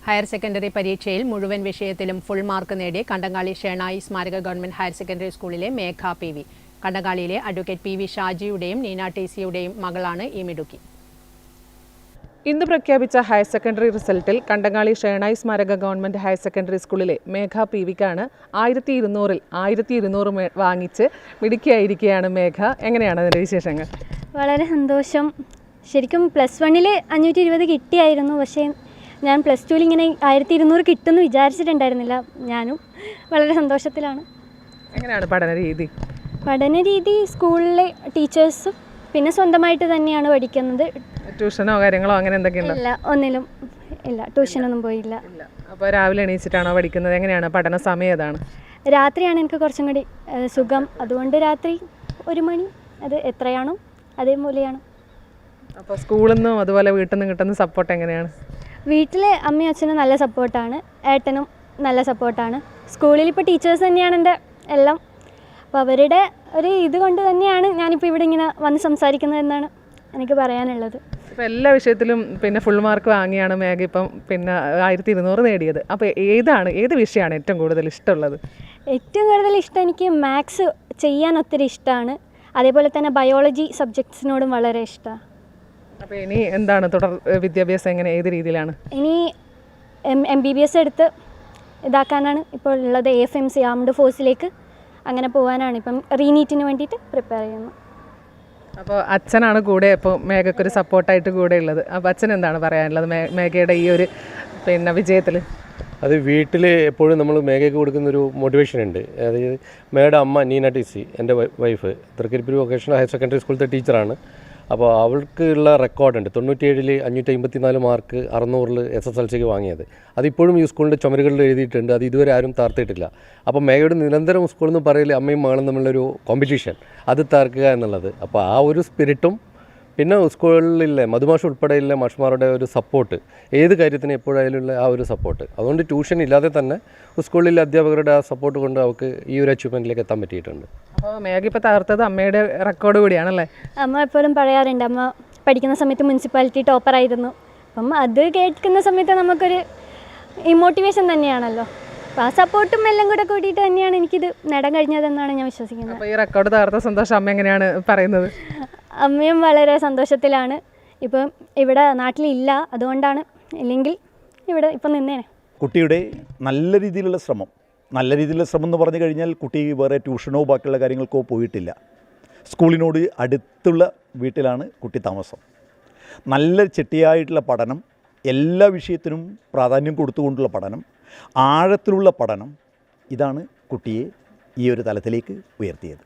Higher secondary പരീക്ഷയിൽ മുഴുവൻ വിഷയത്തിലും ഫുൾ മാർക്ക് നേടി Kandangali Shenoy Smaraka government higher secondary സ്കൂളിലെ മേഘ പി.വി. കണ്ടങ്ങാളിയിലെ അഡ്വക്കേറ്റ് പി.വി. ഷാജിയുടെയും നീന ടി.സിയുടെയും മകളാണ് ഈ മിടുക്കി. ഇന്ന് പ്രഖ്യാപിച്ച ഹയർ സെക്കൻഡറി റിസൾട്ടിൽ Kandangali Shenoy Smaraka government higher secondary സ്കൂളിലെ മേഘ പി.വിക്കാണ് 1200 വാങ്ങിച്ച് മിടുക്കിയായിരിക്കുകയാണ് മേഘ. എങ്ങനെയാണ് അതിൻ്റെ വിശേഷങ്ങൾ? വളരെ സന്തോഷം. ശരിക്കും +1 520 കിട്ടിയായിരുന്നു. പക്ഷേ ഞാൻ +2 ഇങ്ങനെ 1200 കിട്ടുമെന്ന് വിചാരിച്ചിട്ടുണ്ടായിരുന്നില്ല. ഞാനും വളരെ സന്തോഷത്തിലാണ്. എങ്ങനെയാണ് പഠനരീതി? പഠനരീതി സ്കൂളിലെ ടീച്ചേഴ്സും പിന്നെ സ്വന്തമായിട്ട് തന്നെയാണ് പഠിക്കുന്നത്. ട്യൂഷനോ കാര്യങ്ങളോ അങ്ങനെ എന്തൊക്കെയുണ്ടോ? ഇല്ല, ഒന്നിലും ഇല്ല, ട്യൂഷനൊന്നും പോയില്ല. അപ്പോൾ രാവിലെ എണീച്ചിട്ടാണോ പഠിക്കുന്നത്? എങ്ങനെയാണ് പഠന സമയം? ഏതാണ്? രാത്രിയാണ് എനിക്ക് കുറച്ചും കൂടി സുഖം. അതുകൊണ്ട് രാത്രി 1 മണി, അത് എത്രയാണോ അതേപോലെയാണ്. അപ്പോൾ സ്കൂളിൽ നിന്നും അതുപോലെ വീട്ടിൽ നിന്ന് കിട്ടുന്ന സപ്പോർട്ട് എങ്ങനെയാണ്? വീട്ടിലെ അമ്മയും അച്ഛനും നല്ല സപ്പോർട്ടാണ്, ഏട്ടനും നല്ല സപ്പോർട്ടാണ്. സ്കൂളിൽ ഇപ്പോൾ ടീച്ചേഴ്സ് തന്നെയാണ് എൻ്റെ എല്ലാം. അപ്പോൾ അവരുടെ ഒരു ഇതുകൊണ്ട് തന്നെയാണ് ഞാനിപ്പോൾ ഇവിടെ ഇങ്ങനെ വന്ന് സംസാരിക്കുന്നതെന്നാണ് എനിക്ക് പറയാനുള്ളത്. ഇപ്പോൾ എല്ലാ വിഷയത്തിലും പിന്നെ ഫുൾ മാർക്ക് വാങ്ങിയാണ് മേഘ ഇപ്പം പിന്നെ 1200 നേടിയത്. അപ്പോൾ ഏത് വിഷയമാണ് ഏറ്റവും കൂടുതൽ ഇഷ്ടമുള്ളത്? ഏറ്റവും കൂടുതൽ ഇഷ്ടം എനിക്ക് മാത്സ് ചെയ്യാൻ ഒത്തിരി ഇഷ്ടമാണ്. അതേപോലെ തന്നെ ബയോളജി സബ്ജക്ട്സിനോടും വളരെ ഇഷ്ടമാണ്. അപ്പോൾ ഇനി എന്താണ് തുടർ വിദ്യാഭ്യാസം? എങ്ങനെ, ഏത് രീതിയിലാണ്? ഇനി MBBS എടുത്ത് ഇതാക്കാനാണ് ഇപ്പോൾ ഉള്ളത്. AFMC ആംഡ് ഫോഴ്സിലേക്ക് അങ്ങനെ പോകാനാണ് ഇപ്പം റീനീറ്റിന് വേണ്ടിയിട്ട് പ്രിപ്പയർ ചെയ്യുന്നത്. അപ്പോൾ അച്ഛനാണ് കൂടെ ഇപ്പോൾ മേഘയ്ക്കൊരു സപ്പോർട്ടായിട്ട് കൂടെ ഉള്ളത്. അപ്പോൾ അച്ഛൻ എന്താണ് പറയാനുള്ളത് മേഘയുടെ ഈ ഒരു പിന്നെ വിജയത്തിൽ? അത് വീട്ടിൽ എപ്പോഴും നമ്മൾ മേഘയ്ക്ക് കൊടുക്കുന്നൊരു മോട്ടിവേഷൻ ഉണ്ട്. അതായത് മേഘയുടെ അമ്മ നീന ടി.സി, എൻ്റെ wife, Trikaripur vocational higher secondary സ്കൂളിലത്തെ ടീച്ചറാണ്. അപ്പോൾ അവൾക്കുള്ള റെക്കോർഡുണ്ട്. 97 554 മാർക്ക് 600 SSLCക്ക് വാങ്ങിയത്. അതിപ്പോഴും ഈ സ്കൂളിൻ്റെ ചുമരുകളിൽ എഴുതിയിട്ടുണ്ട്. അത് ഇതുവരെ ആരും താർത്തിട്ടില്ല. അപ്പോൾ മേഘയുടെ നിരന്തരം സ്കൂളിൽ നിന്ന് പറയില്ല അമ്മയും മകളും തമ്മിലൊരു കോമ്പറ്റീഷൻ, അത് താർക്കുക എന്നുള്ളത്. അപ്പോൾ ആ ഒരു സ്പിരിറ്റും പിന്നെ സ്കൂളിലെ മധുമാഷ് ഉൾപ്പെടെയുള്ള മാഷ്മാരുടെ ഒരു സപ്പോർട്ട്, ഏത് കാര്യത്തിന് എപ്പോഴായാലുള്ള ആ ഒരു സപ്പോർട്ട്, അതുകൊണ്ട് ട്യൂഷൻ ഇല്ലാതെ തന്നെ സ്കൂളിലെ അധ്യാപകരുടെ ആ സപ്പോർട്ട് കൊണ്ട് അവർക്ക് ഈ ഒരു അച്ചീവ്മെൻറ്റിലേക്ക് എത്താൻ പറ്റിയിട്ടുണ്ട്. അപ്പോൾ മേഘ ഇപ്പോൾ തകർത്തത് അമ്മയുടെ റെക്കോർഡ് കൂടിയാണല്ലേ? അമ്മ എപ്പോഴും പറയാറുണ്ട്, അമ്മ പഠിക്കുന്ന സമയത്ത് മുനിസിപ്പാലിറ്റി ടോപ്പറായിരുന്നു. അപ്പം അത് കേൾക്കുന്ന സമയത്ത് നമുക്കൊരു മോട്ടിവേഷൻ തന്നെയാണല്ലോ. അപ്പോൾ ആ സപ്പോർട്ടും എല്ലാം കൂടെ കൂടിയിട്ട് തന്നെയാണ് എനിക്കിത് നേടാൻ കഴിഞ്ഞതെന്നാണ് ഞാൻ വിശ്വസിക്കുന്നത്. അപ്പോൾ ഈ റെക്കോർഡ് തകർത്ത സന്തോഷം അമ്മ എങ്ങനെയാണ് പറയുന്നത്? അമ്മയും വളരെ സന്തോഷത്തിലാണ്. ഇപ്പം ഇവിടെ നാട്ടിലില്ല, അതുകൊണ്ടാണ്. ഇല്ലെങ്കിൽ ഇവിടെ ഇപ്പം നിന്നേനെ. കുട്ടിയുടെ നല്ല രീതിയിലുള്ള ശ്രമം എന്ന് പറഞ്ഞു കഴിഞ്ഞാൽ കുട്ടി വേറെ ട്യൂഷനോ ബാക്കിയുള്ള കാര്യങ്ങൾക്കോ പോയിട്ടില്ല. സ്കൂളിനോട് അടുത്തുള്ള വീട്ടിലാണ് കുട്ടി താമസം. നല്ല ചിട്ടയായിട്ടുള്ള പഠനം, എല്ലാ വിഷയത്തിനും പ്രാധാന്യം കൊടുത്തുകൊണ്ടുള്ള പഠനം, ആഴത്തിലുള്ള പഠനം, ഇതാണ് കുട്ടിയെ ഈ ഒരു തലത്തിലേക്ക് ഉയർത്തിയത്.